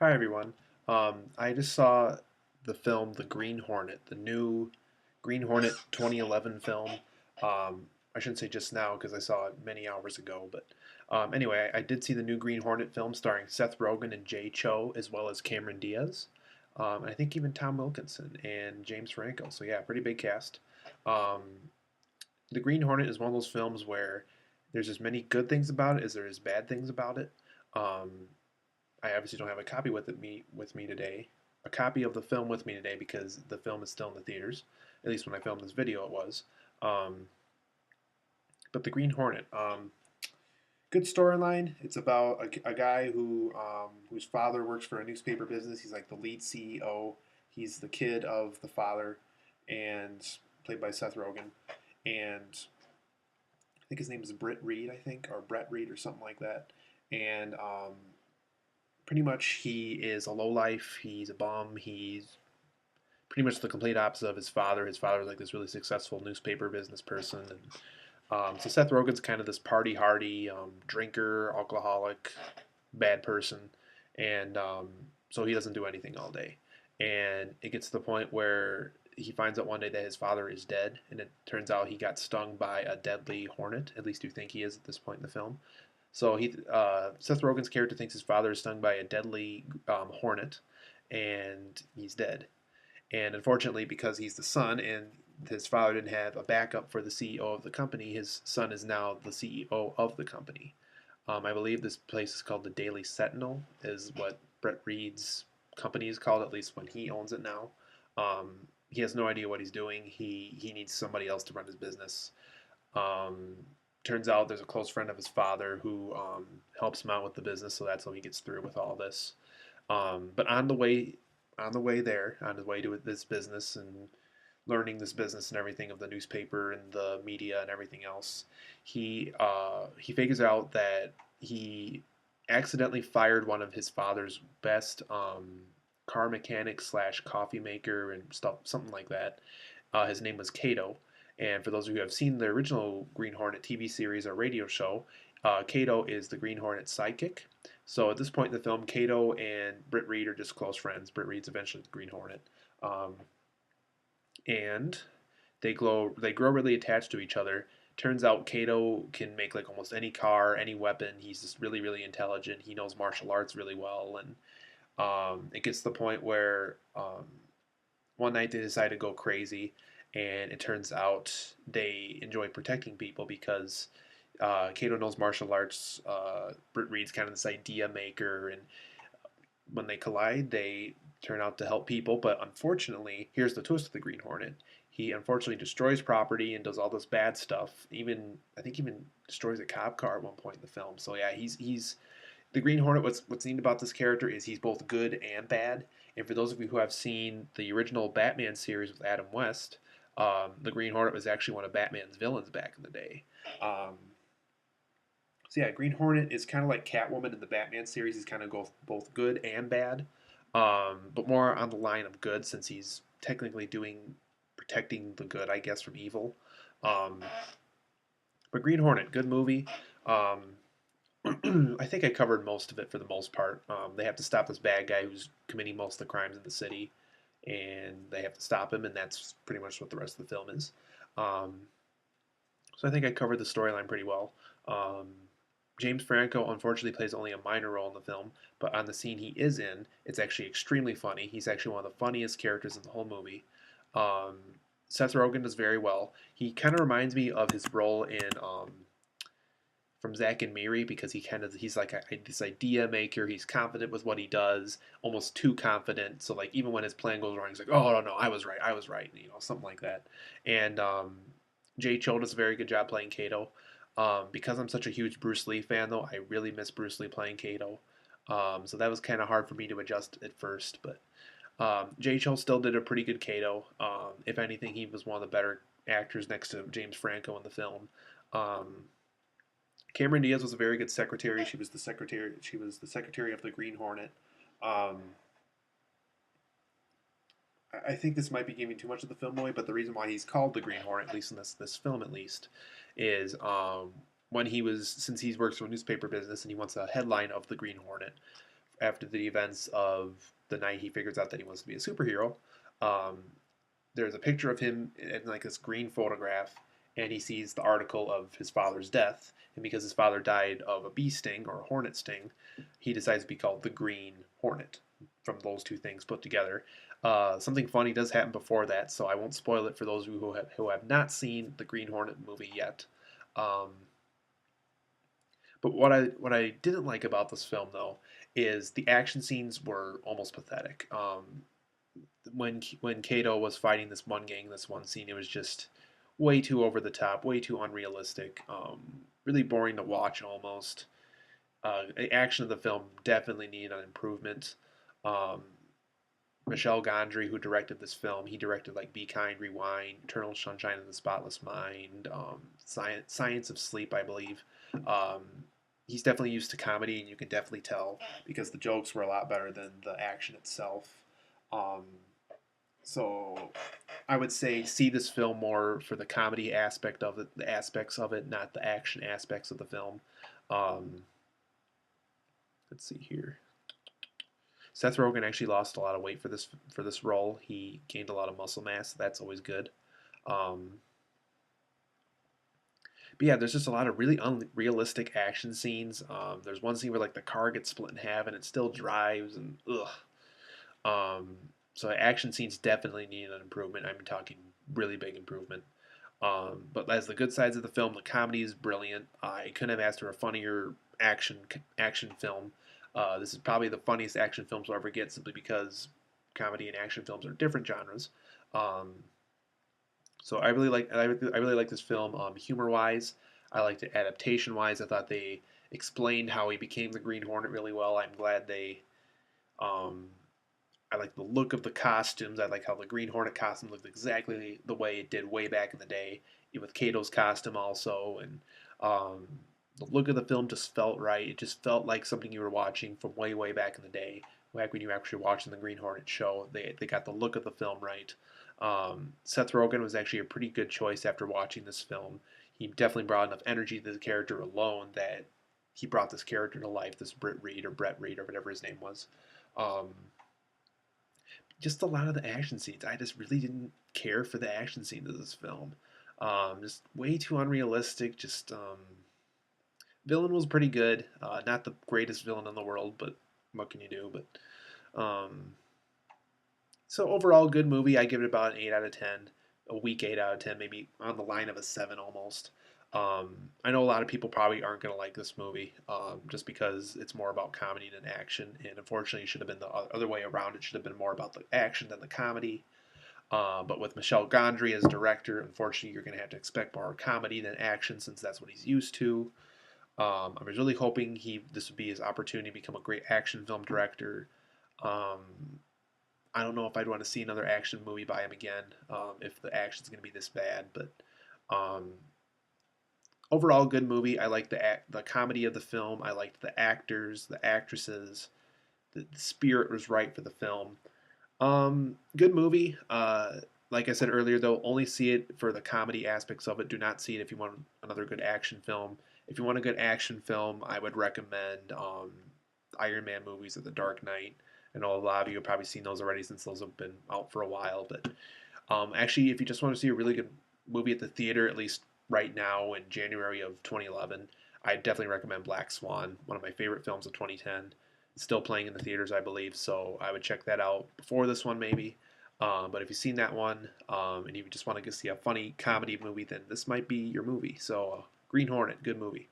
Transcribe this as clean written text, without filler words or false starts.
Hi everyone. I just saw the film The Green Hornet, the new Green Hornet 2011 film. I shouldn't say just now because I saw it many hours ago, but anyway, I did see the new Green Hornet film starring Seth Rogen and Jay Cho as well as Cameron Diaz. And I think even Tom Wilkinson and James Franco. So yeah, pretty big cast. Um, the Green Hornet is one of those films where there's as many good things about it as there is bad things about it. Um, I obviously don't have a copy with me today, a copy of the film with me today because the film is still in the theaters. At least when I filmed this video, it was. Um, but the Green Hornet, good storyline. It's about a guy whose father works for a newspaper business. He's like the lead CEO. He's the kid of the father, and played by Seth Rogen. And I think his name is Britt Reed, I think, or Brett Reed, or something like that. And pretty much he is a lowlife. He's a bum. He's pretty much the complete opposite of his father. His father was like this really successful newspaper business person, and so Seth Rogen's kind of this party hardy drinker, alcoholic, bad person, and so he doesn't do anything all day. And it gets to the point where he finds out one day that his father is dead, and it turns out he got stung by a deadly hornet. At least you think he is at this point in the film. So Seth Rogen's character thinks his father is stung by a deadly hornet, and he's dead. And unfortunately, because he's the son and his father didn't have a backup for the CEO of the company, his son is now the CEO of the company. I believe this place is called the Daily Sentinel, is what Brett Reed's company is called, at least when he owns it now. He has no idea what he's doing. He needs somebody else to run his business. Um, Turns out there's a close friend of his father who helps him out with the business, so that's how he gets through with all this. But on the way there, on his way to this business and learning this business and everything of the newspaper and the media and everything else, he figures out that he accidentally fired one of his father's best car mechanic slash coffee maker and stuff, something like that. His name was Kato. And for those of you who have seen the original Green Hornet TV series or radio show, Kato is the Green Hornet's sidekick. So at this point in the film, Kato and Britt Reed are just close friends. Britt Reed's eventually the Green Hornet, um, and they grow really attached to each other. Turns out Kato can make like almost any car, any weapon. He's just really really intelligent. He knows martial arts really well, and it gets to the point where one night they decide to go crazy, and it turns out they enjoy protecting people because Kato knows martial arts. Britt Reed's kind of this idea maker, and when they collide, they turn out to help people. But unfortunately, here's the twist of the Green Hornet: he unfortunately destroys property and does all this bad stuff. Even I think even destroys a cop car at one point in the film. So yeah, he's the Green Hornet. What's neat about this character is he's both good and bad. And for those of you who have seen the original Batman series with Adam West, the Green Hornet was actually one of Batman's villains back in the day. Um, so yeah, Green Hornet is kind of like Catwoman in the Batman series. He's kind of both good and bad, but more on the line of good since he's technically doing protecting the good, I guess, from evil. Um, but Green Hornet, good movie. Um, I think I covered most of it for the most part. They have to stop this bad guy who's committing most of the crimes in the city, and they have to stop him, and that's pretty much what the rest of the film is. Um, so I think I covered the storyline pretty well. Um, James Franco unfortunately plays only a minor role in the film, but on the scene he is in, it's actually extremely funny. He's actually one of the funniest characters in the whole movie. Um, Seth Rogen does very well. He kind of reminds me of his role in from Zack and Miri because he's like this idea maker. He's confident with what he does, almost too confident. So like even when his plan goes wrong, he's like, "Oh no, I was right," something like that. And Jay Cho does a very good job playing Kato. Because I'm such a huge Bruce Lee fan, though, I really miss Bruce Lee playing Kato. So that was kind of hard for me to adjust at first, but Jay Cho still did a pretty good Kato. If anything, he was one of the better actors next to James Franco in the film. Um, Cameron Diaz was a very good secretary. She was the secretary. She was the secretary of the Green Hornet. Um, I think this might be giving too much of the film away, but the reason why he's called the Green Hornet, at least in this film, at least, is when he was since he works for a newspaper business and he wants a headline of the Green Hornet. after the events of the night he figures out that he wants to be a superhero. Um, there's a picture of him in like this green photograph, and he sees the article of his father's death. And because his father died of a bee sting or a hornet sting, he decides to be called the Green Hornet from those two things put together. Something funny does happen before that, so I won't spoil it for those of you who have not seen the Green Hornet movie yet. Um, but what I didn't like about this film though is the action scenes were almost pathetic. When Kato was fighting this one gang, this one scene, it was just way too over the top, way too unrealistic, really boring to watch almost. The action of the film definitely needed an improvement. Um, Michel Gondry, who directed this film, he directed like Be Kind, Rewind, Eternal Sunshine of the Spotless Mind, Science of Sleep, I believe. Um, he's definitely used to comedy, and you can definitely tell because the jokes were a lot better than the action itself. Um, so I would say see this film more for the comedy aspect of it, the aspects of it, not the action aspects of the film. Um, let's see here. Seth Rogen actually lost a lot of weight for this role. He gained a lot of muscle mass. So that's always good. Um, but yeah, there's just a lot of really unrealistic action scenes. There's one scene where like the car gets split in half and it still drives and ugh. Um, so action scenes definitely need an improvement. I'm talking really big improvement. But as the good sides of the film, the comedy is brilliant. I couldn't have asked for a funnier action film. This is probably the funniest action films we'll ever get, simply because comedy and action films are different genres. Um, so I really like this film. Humor wise, I liked it. Adaptation wise, I thought they explained how he became the Green Hornet really well. I'm glad they um, I like the look of the costumes. I like how the Green Hornet costume looked exactly the way it did way back in the day, with Kato's costume also, and um, the look of the film just felt right. It just felt like something you were watching from way, way back in the day, back when you were actually watching the Green Hornet show. They got the look of the film right. Seth Rogen was actually a pretty good choice after watching this film. He definitely brought enough energy to the character alone that he brought this character to life. This Brett Reed or whatever his name was. Um, just a lot of the action scenes. I just really didn't care for the action scenes of this film. Just way too unrealistic. Just villain was pretty good. Not the greatest villain in the world, but what can you do? But so overall, good movie. I give it about an 8 out of 10, a weak 8 out of 10, maybe on the line of a 7 almost. I know a lot of people probably aren't going to like this movie just because it's more about comedy than action, and unfortunately, it should have been the other way around. It should have been more about the action than the comedy. But with Michel Gondry as director, unfortunately, you're going to have to expect more comedy than action since that's what he's used to. I was really hoping this would be his opportunity to become a great action film director. Um, I don't know if I'd want to see another action movie by him again if the action's going to be this bad, but um, overall good movie. I liked the comedy of the film. I liked the actors, the actresses. The spirit was right for the film. Good movie. Like I said earlier, though, only see it for the comedy aspects of it. Do not see it if you want another good action film. If you want a good action film, I would recommend Iron Man movies or The Dark Knight. I know a lot of you have probably seen those already since those have been out for a while. But actually, if you just want to see a really good movie at the theater, at least right now in January of 2011, I definitely recommend Black Swan, one of my favorite films of 2010. It's still playing in the theaters, I believe, so I would check that out before this one, maybe. But if you've seen that one and you just want to see a funny comedy movie, then this might be your movie. So, Green Hornet, good movie.